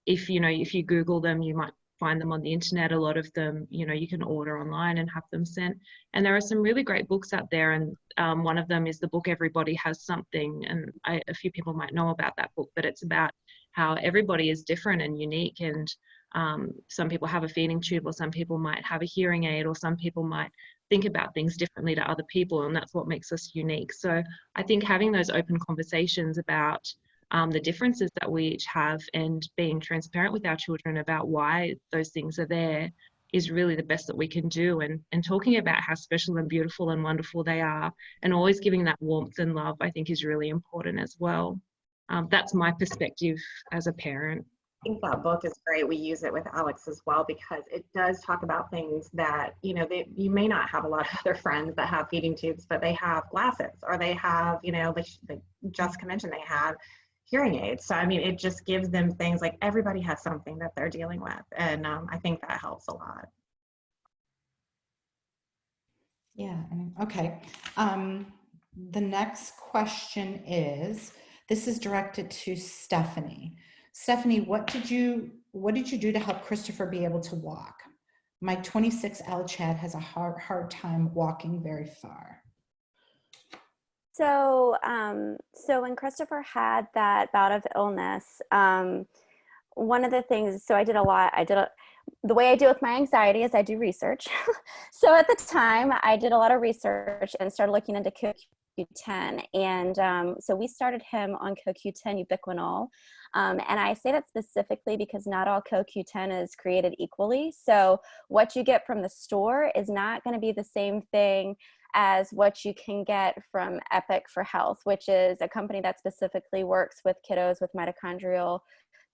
If you Google them, you might find them on the internet. A lot of them, you can order online and have them sent. And there are some really great books out there. And one of them is the book Everybody Has Something. And a few people might know about that book, but it's about how everybody is different and unique. And some people have a feeding tube, or some people might have a hearing aid, or some people might think about things differently to other people, and that's what makes us unique. So I think having those open conversations about the differences that we each have, and being transparent with our children about why those things are there is really the best that we can do. And talking about how special and beautiful and wonderful they are, and always giving that warmth and love, I think is really important as well. That's my perspective as a parent. I think that book is great. We use it with Alex as well, because it does talk about things that, you know, you may not have a lot of other friends that have feeding tubes, but they have glasses, or they have, you know, like Jessica mentioned, they have hearing aids. So, I mean, it just gives them things, like everybody has something that they're dealing with. And I think that helps a lot. Yeah, okay. The next question is, this is directed to Stephanie. Stephanie, what did you do to help Christopher be able to walk? My 26 Chad has a hard time walking very far. So, so when Christopher had that bout of illness, one of the things, so the way I deal with my anxiety is I do research. So at the time I did a lot of research and started looking into CoQ10. And so we started him on CoQ10 ubiquinol. And I say that specifically because not all CoQ10 is created equally. So what you get from the store is not going to be the same thing as what you can get from Epic for Health, which is a company that specifically works with kiddos with mitochondrial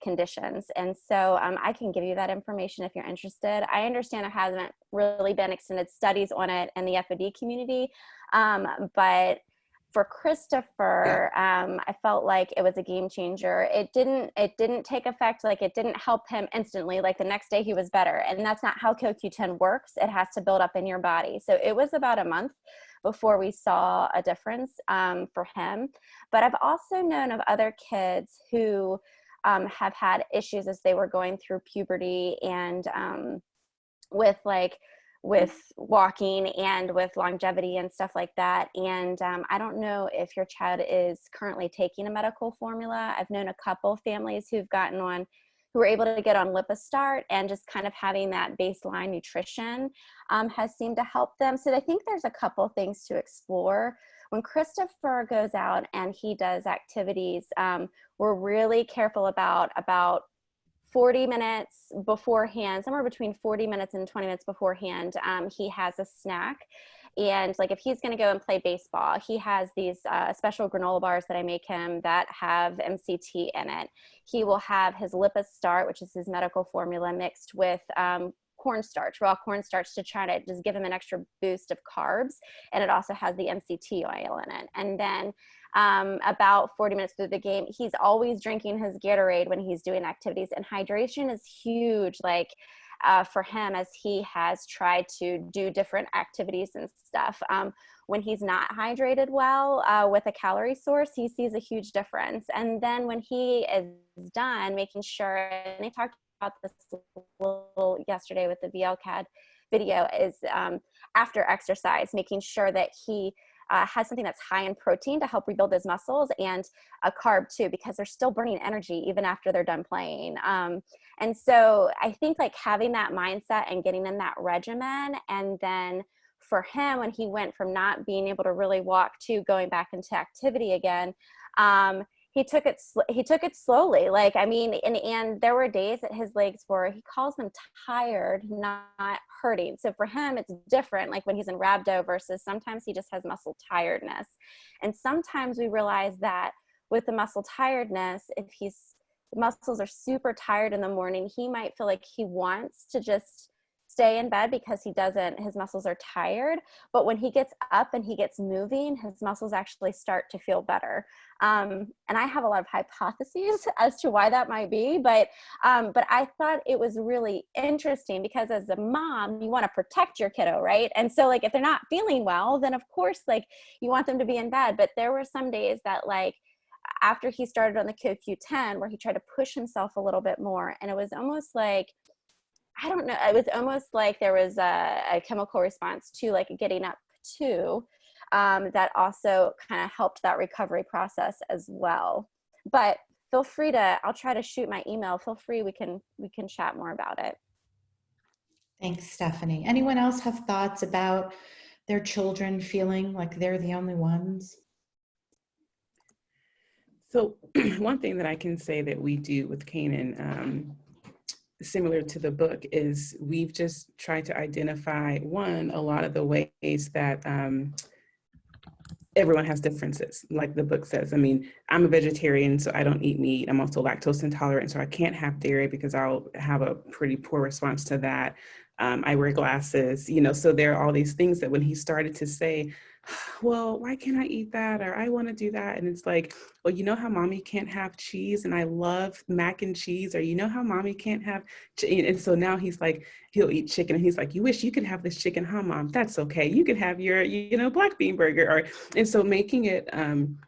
conditions. And so I can give you that information if you're interested. I understand there hasn't really been extended studies on it in the FOD community, but for Christopher, I felt like it was a game changer. It didn't take effect, like it didn't help him instantly, like the next day he was better. And that's not how CoQ10 works. It has to build up in your body. So it was about a month before we saw a difference for him. But I've also known of other kids who have had issues as they were going through puberty, and with walking and with longevity and stuff like that. And I don't know if your child is currently taking a medical formula. I've known a couple families who were able to get on Lipostart, and just kind of having that baseline nutrition has seemed to help them. So I think there's a couple things to explore. When Christopher goes out and he does activities, we're really careful about 40 minutes beforehand, somewhere between 40 minutes and 20 minutes beforehand, he has a snack. And like if he's going to go and play baseball, he has these special granola bars that I make him that have MCT in it. He will have his Lipostart, which is his medical formula, mixed with cornstarch, raw cornstarch, to try to just give him an extra boost of carbs. And it also has the MCT oil in it. And then about 40 minutes through the game, he's always drinking his Gatorade when he's doing activities. And hydration is huge, like for him, as he has tried to do different activities and stuff. When he's not hydrated well with a calorie source, he sees a huge difference. And then when he is done, making sure, and they talked about this a little yesterday with the VLCAD video, is after exercise, making sure that he has something that's high in protein to help rebuild his muscles, and a carb too, because they're still burning energy even after they're done playing. And so I think like having that mindset and getting in that regimen, and then for him, when he went from not being able to really walk to going back into activity again, he took it slowly. Like, I mean, and there were days that his legs were, he calls them tired, not hurting. So for him, it's different, like when he's in rhabdo versus sometimes he just has muscle tiredness. And sometimes we realize that with the muscle tiredness, if the muscles are super tired in the morning, he might feel like he wants to just stay in bed because his muscles are tired. But when he gets up and he gets moving, his muscles actually start to feel better. And I have a lot of hypotheses as to why that might be, but I thought it was really interesting because as a mom, you want to protect your kiddo, right? And so like, if they're not feeling well, then of course, like you want them to be in bed. But there were some days that like, after he started on the CoQ10, where he tried to push himself a little bit more, and it was almost like, I don't know, it was almost like there was a chemical response to like getting up too, that also kind of helped that recovery process as well. But feel free I'll try to shoot my email. Feel free, we can chat more about it. Thanks, Stephanie. Anyone else have thoughts about their children feeling like they're the only ones? So one thing that I can say that we do with Kanan, similar to the book, is we've just tried to identify, one, a lot of the ways that everyone has differences, like the book says. I mean, I'm a vegetarian, so I don't eat meat. I'm also lactose intolerant, so I can't have dairy because I'll have a pretty poor response to that. I wear glasses, so there are all these things that when he started to say, well, why can't I eat that? Or I want to do that. And it's like, well, you know how mommy can't have cheese and I love mac and cheese, or you know how mommy can't have, and so now he's like, he'll eat chicken and he's like, you wish you could have this chicken, huh, mom? That's okay. You can have your, black bean burger. And so making it,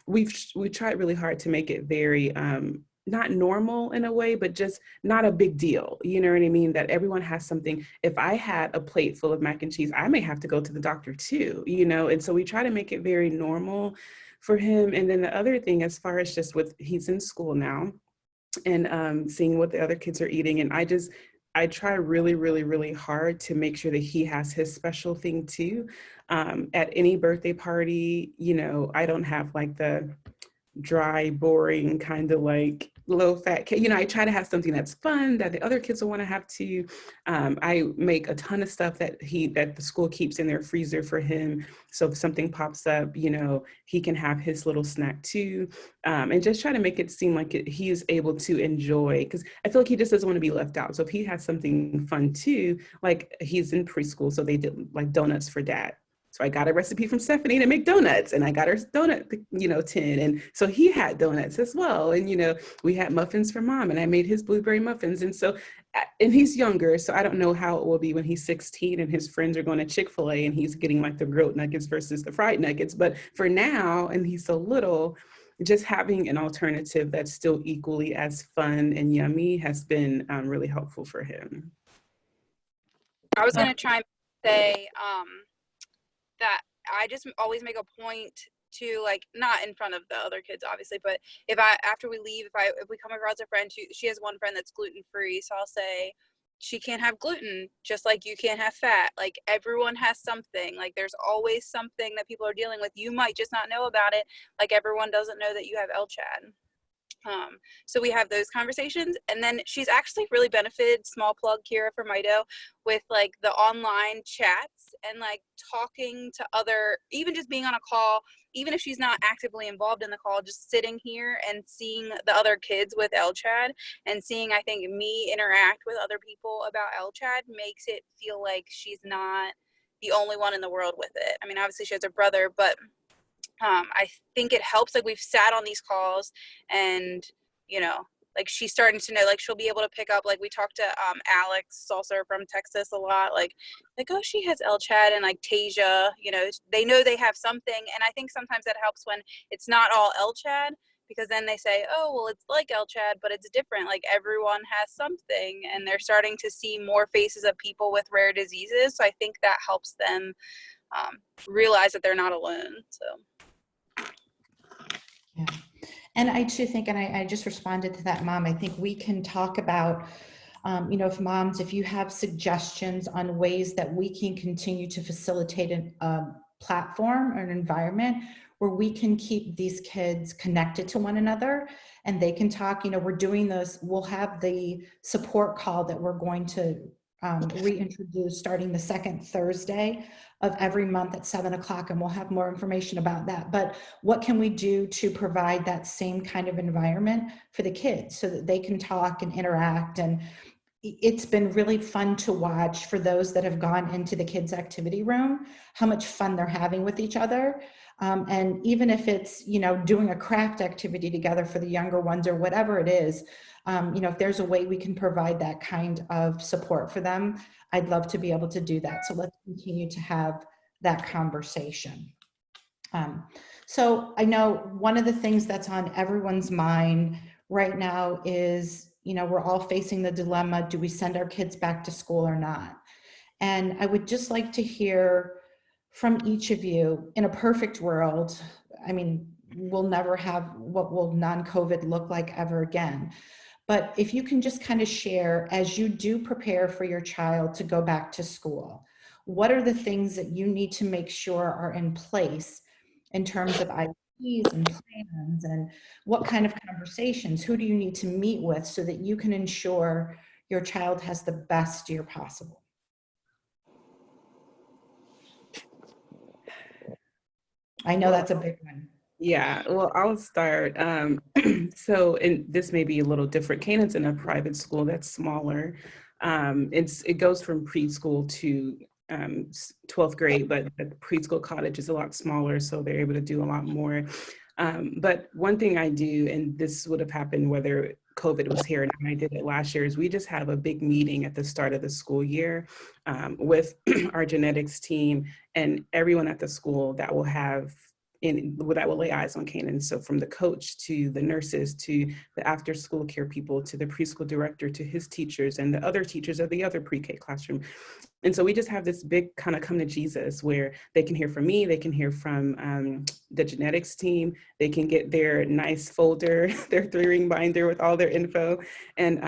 we've tried really hard to make it very, not normal in a way, but just not a big deal. You know what I mean? That everyone has something. If I had a plate full of mac and cheese, I may have to go to the doctor too, And so we try to make it very normal for him. And then the other thing, as far as just he's in school now and seeing what the other kids are eating. And I try really, really, really hard to make sure that he has his special thing too. At any birthday party, I don't have like the dry, boring, kind of like low fat cake. I try to have something that's fun that the other kids will want to have too. I make a ton of stuff that the school keeps in their freezer for him. So if something pops up, he can have his little snack too. And just try to make it seem like he is able to enjoy, because I feel like he just doesn't want to be left out. So if he has something fun too, like he's in preschool, so they did like donuts for dad. So I got a recipe from Stephanie to make donuts, and I got her donut, tin. And so he had donuts as well. And, we had muffins for mom, and I made his blueberry muffins. And so, and he's younger, so I don't know how it will be when he's 16 and his friends are going to Chick-fil-A and he's getting like the grilled nuggets versus the fried nuggets. But for now, and he's so little, just having an alternative that's still equally as fun and yummy has been really helpful for him. I was going to try and say, that I just always make a point to, like, not in front of the other kids obviously, but after we leave, if we come across a friend, she has one friend that's gluten-free, so I'll say she can't have gluten, just like you can't have fat. Like, everyone has something. Like, there's always something that people are dealing with. You might just not know about it, like everyone doesn't know that you have LCHAD. So we have those conversations, and then she's actually really benefited, small plug, Kira for Mito, with like the online chats and like talking to even just being on a call, even if she's not actively involved in the call, just sitting here and seeing the other kids with LCHAD and seeing, I think, me interact with other people about LCHAD makes it feel like she's not the only one in the world with it. I mean, obviously she has her brother, but I think it helps. Like, we've sat on these calls and, like, she's starting to know, like, she'll be able to pick up, like, we talked to Alex Salser from Texas a lot, like, oh, she has LCHAD, and like Tasia, they know they have something. And I think sometimes that helps when it's not all LCHAD, because then they say, oh, well, it's like LCHAD, but it's different. Like, everyone has something, and they're starting to see more faces of people with rare diseases. So I think that helps them realize that they're not alone. So. Yeah. And I too think, and I just responded to that, Mom, I think we can talk about, if you have suggestions on ways that we can continue to facilitate a platform or an environment where we can keep these kids connected to one another and they can talk, we're doing this, we'll have the support call that we're going to reintroduce starting the second Thursday of every month at 7:00, and we'll have more information about that. But what can we do to provide that same kind of environment for the kids so that they can talk and interact? And it's been really fun to watch, for those that have gone into the kids' activity room, how much fun they're having with each other. And even if it's, doing a craft activity together for the younger ones or whatever it is, if there's a way we can provide that kind of support for them, I'd love to be able to do that. So let's continue to have that conversation. So I know one of the things that's on everyone's mind right now is, we're all facing the dilemma, do we send our kids back to school or not? And I would just like to hear from each of you, in a perfect world, I mean, we'll never have what will non-COVID look like ever again. But if you can just kind of share, as you do prepare for your child to go back to school, what are the things that you need to make sure are in place in terms of and plans and what kind of conversations, who do you need to meet with so that you can ensure your child has the best year possible? I know that's a big one. Yeah, well, I'll start. So, and this may be a little different. Canaan's in a private school that's smaller. It goes from preschool to 12th grade, but the preschool cottage is a lot smaller, so they're able to do a lot more. But one thing I do, and this would have happened whether COVID was here, and I did it last year, is we just have a big meeting at the start of the school year with our genetics team and everyone at the school that will lay eyes on Canaan. So from the coach to the nurses to the after school care people to the preschool director to his teachers and the other teachers of the other pre-K classroom. And so we just have this big kind of come to Jesus where they can hear from me, they can hear from the genetics team, they can get their nice folder, their 3-ring binder with all their info, and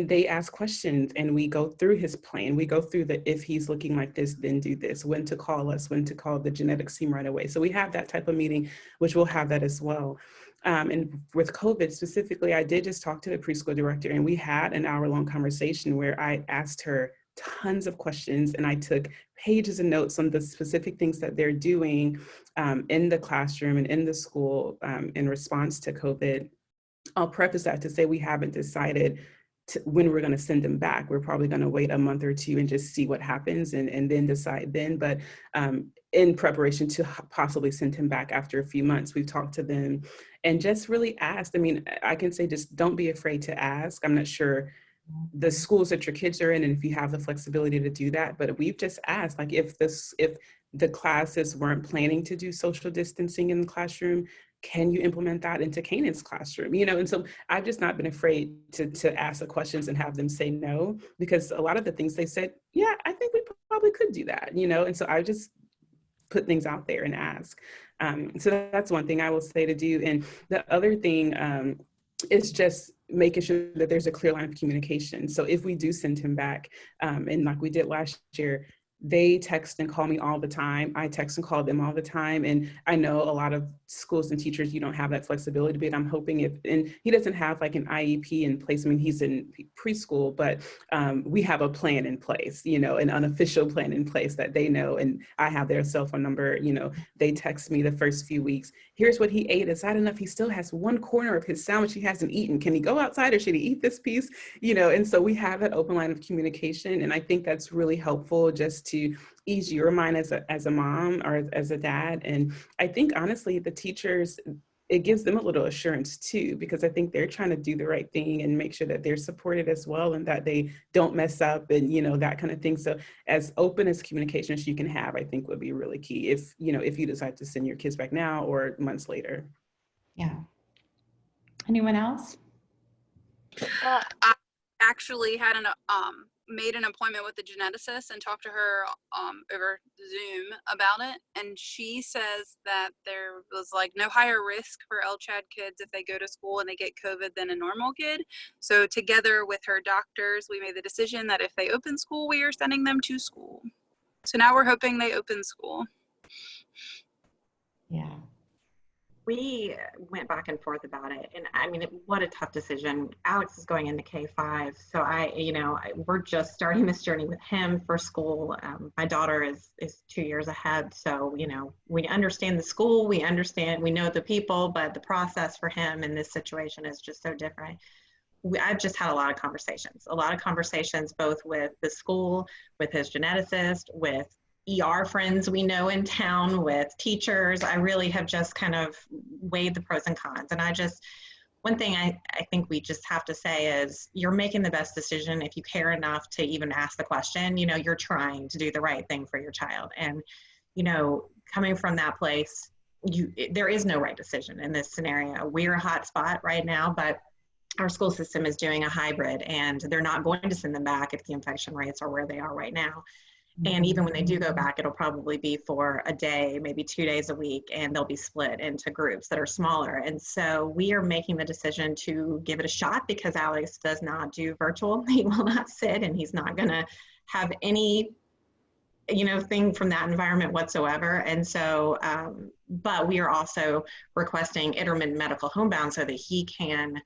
they ask questions, and we go through his plan. We go through if he's looking like this, then do this, when to call us, when to call the genetics team right away. So we have that type of meeting, which we'll have that as well. And with COVID specifically, I did just talk to the preschool director, and we had an hour-long conversation where I asked her tons of questions, and I took pages of notes on the specific things that they're doing in the classroom and in the school in response to COVID. I'll preface that to say we haven't decided when we're going to send them back. We're probably going to wait a month or two and just see what happens and then decide then. But in preparation to possibly send him back after a few months, we've talked to them and just really asked. I mean, I can say just don't be afraid to ask. I'm not sure the schools that your kids are in and if you have the flexibility to do that, but we've just asked, like, if the classes weren't planning to do social distancing in the classroom, can you implement that into Canaan's classroom? And so I've just not been afraid to ask the questions and have them say no, because a lot of the things they said, yeah, I think we probably could do that, and so I just put things out there and ask. So that's one thing I will say to do. And the other thing is just making sure that there's a clear line of communication. So if we do send him back, and like we did last year, they text and call me all the time. I text and call them all the time. And I know a lot of schools and teachers, you don't have that flexibility, but I'm hoping and he doesn't have like an IEP in place. I mean, he's in preschool, but we have a plan in place, an unofficial plan in place that they know. And I have their cell phone number, they text me the first few weeks. Here's what he ate. Is that enough? He still has one corner of his sandwich he hasn't eaten. Can he go outside or should he eat this piece? And so we have that open line of communication. And I think that's really helpful just to ease your mind as a mom or as a dad. And I think honestly, the teachers, it gives them a little assurance too, because I think they're trying to do the right thing and make sure that they're supported as well and that they don't mess up and, that kind of thing. So as open as communication as you can have, I think would be really key if you decide to send your kids back now or months later. Yeah. Anyone else? Well, I actually had made an appointment with the geneticist and talked to her over Zoom about it, and she says that there was like no higher risk for LCHAD kids if they go to school and they get COVID than a normal kid. So together with her doctors, we made the decision that if they open school, we are sending them to school. So now we're hoping they open school. Yeah. We went back and forth about it, and I mean, what a tough decision. Alex is going into K5, so we're just starting this journey with him for school. My daughter is 2 years ahead, so we understand the school, we know the people, but the process for him in this situation is just so different. I've just had a lot of conversations both with the school, with his geneticist, with ER friends we know in town, with teachers. I really have just kind of weighed the pros and cons. And one thing I think we just have to say is you're making the best decision if you care enough to even ask the question. You're trying to do the right thing for your child. And, coming from that place, there is no right decision in this scenario. We're a hot spot right now, but our school system is doing a hybrid, and they're not going to send them back if the infection rates are where they are right now. And even when they do go back, it'll probably be for a day, maybe 2 days a week, and they'll be split into groups that are smaller. And so we are making the decision to give it a shot because Alex does not do virtual. He will not sit, and he's not going to have any thing from that environment whatsoever. And so, but we are also requesting intermittent medical homebound so that he can,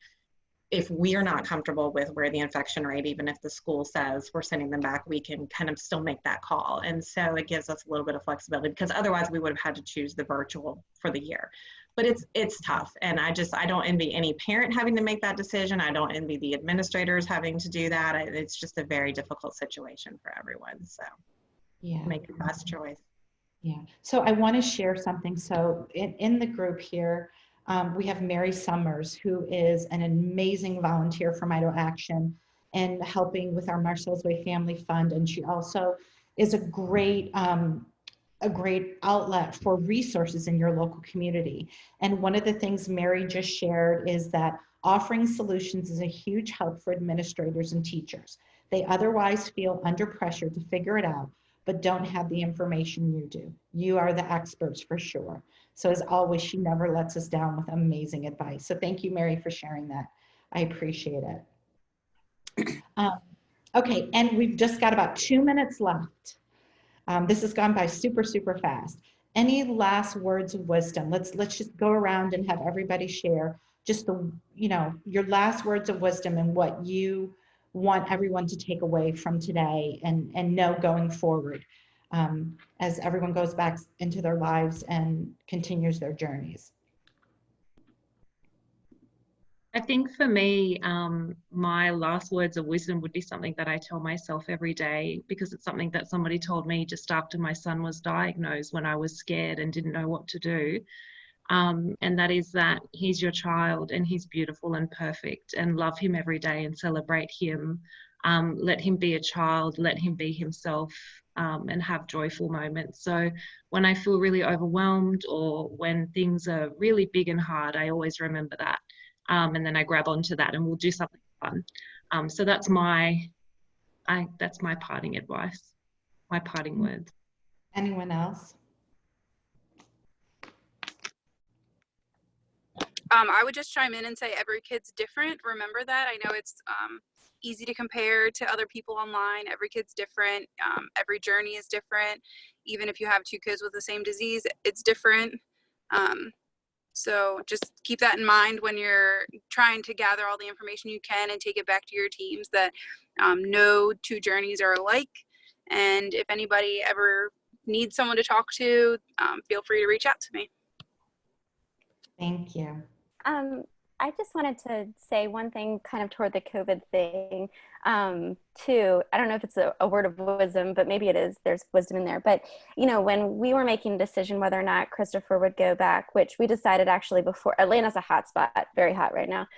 if we are not comfortable with where the infection rate, even if the school says we're sending them back, we can kind of still make that call. And so it gives us a little bit of flexibility, because otherwise we would have had to choose the virtual for the year. But it's tough. And I don't envy any parent having to make that decision. I don't envy the administrators having to do that. It's just a very difficult situation for everyone. So yeah, make the best choice. Yeah. So I want to share something. So in the group here, we have Mary Summers, who is an amazing volunteer for Mito Action and helping with our Marcel's Way Family Fund. And she also is a great outlet for resources in your local community. And one of the things Mary just shared is that offering solutions is a huge help for administrators and teachers. They otherwise feel under pressure to figure it out, but don't have the information you do. You are the experts for sure. So as always, she never lets us down with amazing advice. So thank you, Mary, for sharing that. I appreciate it. Okay, and we've just got about 2 minutes left. This has gone by super, super fast. Any last words of wisdom? Let's just go around and have everybody share just your last words of wisdom and what you want everyone to take away from today and know going forward, as everyone goes back into their lives and continues their journeys. I think for me, my last words of wisdom would be something that I tell myself every day, because it's something that somebody told me just after my son was diagnosed, when I was scared and didn't know what to do. And that is that he's your child and he's beautiful and perfect, and love him every day and celebrate him. Let him be a child, let him be himself, and have joyful moments. So when I feel really overwhelmed or when things are really big and hard, I always remember that. And then I grab onto that and we'll do something fun. So that's my parting advice, my parting words. Anyone else? I would just chime in and say every kid's different. Remember that. I know it's easy to compare to other people online. Every kid's different. Every journey is different. Even if you have 2 kids with the same disease, it's different. So just keep that in mind when you're trying to gather all the information you can and take it back to your teams, that no 2 journeys are alike. And if anybody ever needs someone to talk to, feel free to reach out to me. Thank you. I just wanted to say one thing kind of toward the COVID thing, too. I don't know if it's a word of wisdom, but maybe it is. There's wisdom in there. But, when we were making a decision whether or not Christopher would go back, which we decided actually before, Atlanta's a hot spot, very hot right now.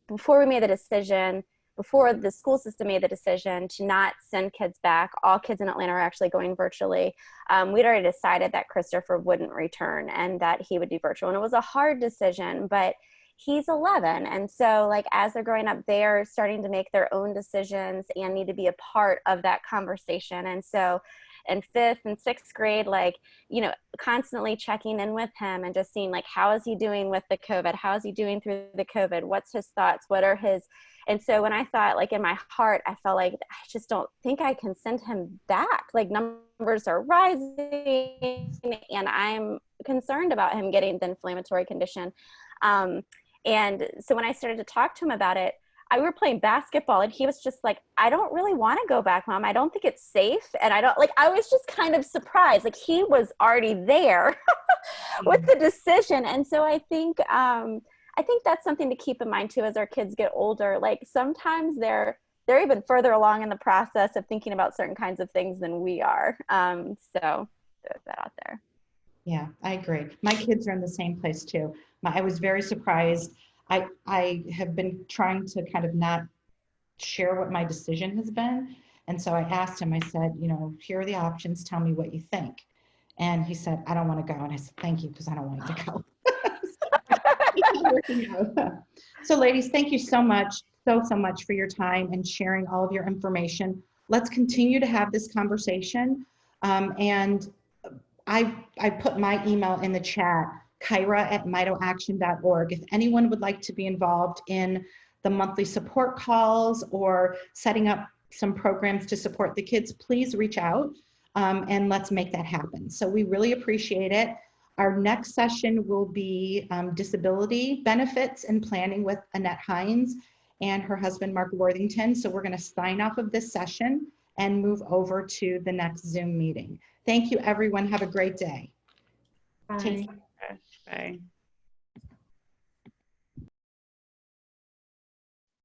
Before we made the decision, before the school system made the decision to not send kids back, all kids in Atlanta are actually going virtually. We'd already decided that Christopher wouldn't return and that he would do virtual. And it was a hard decision, but he's 11. And so as they're growing up, they're starting to make their own decisions and need to be a part of that conversation. And so in 5th and 6th grade, constantly checking in with him and just seeing how is he doing with the COVID? How is he doing through the COVID? What's his thoughts? What are his... And so when I thought, in my heart, I felt like I just don't think I can send him back. Numbers are rising and I'm concerned about him getting the inflammatory condition. And so when I started to talk to him about it, we were playing basketball and he was just like, I don't really want to go back, Mom. I don't think it's safe. And I was just kind of surprised. He was already there with the decision. And so I think that's something to keep in mind too, as our kids get older. Sometimes they're even further along in the process of thinking about certain kinds of things than we are. So throw that out there. Yeah, I agree. My kids are in the same place too. I was very surprised. I have been trying to kind of not share what my decision has been. And so I asked him, I said, here are the options. Tell me what you think. And he said, I don't want to go. And I said, thank you, because I don't want you to go. So ladies, thank you so much, so much for your time and sharing all of your information. Let's continue to have this conversation. And I put my email in the chat, kyra@mitoaction.org. If anyone would like to be involved in the monthly support calls or setting up some programs to support the kids, please reach out and let's make that happen. So we really appreciate it. Our next session will be disability benefits and planning with Annette Hines and her husband, Mark Worthington. So we're going to sign off of this session and move over to the next Zoom meeting. Thank you, everyone. Have a great day. Bye. Bye.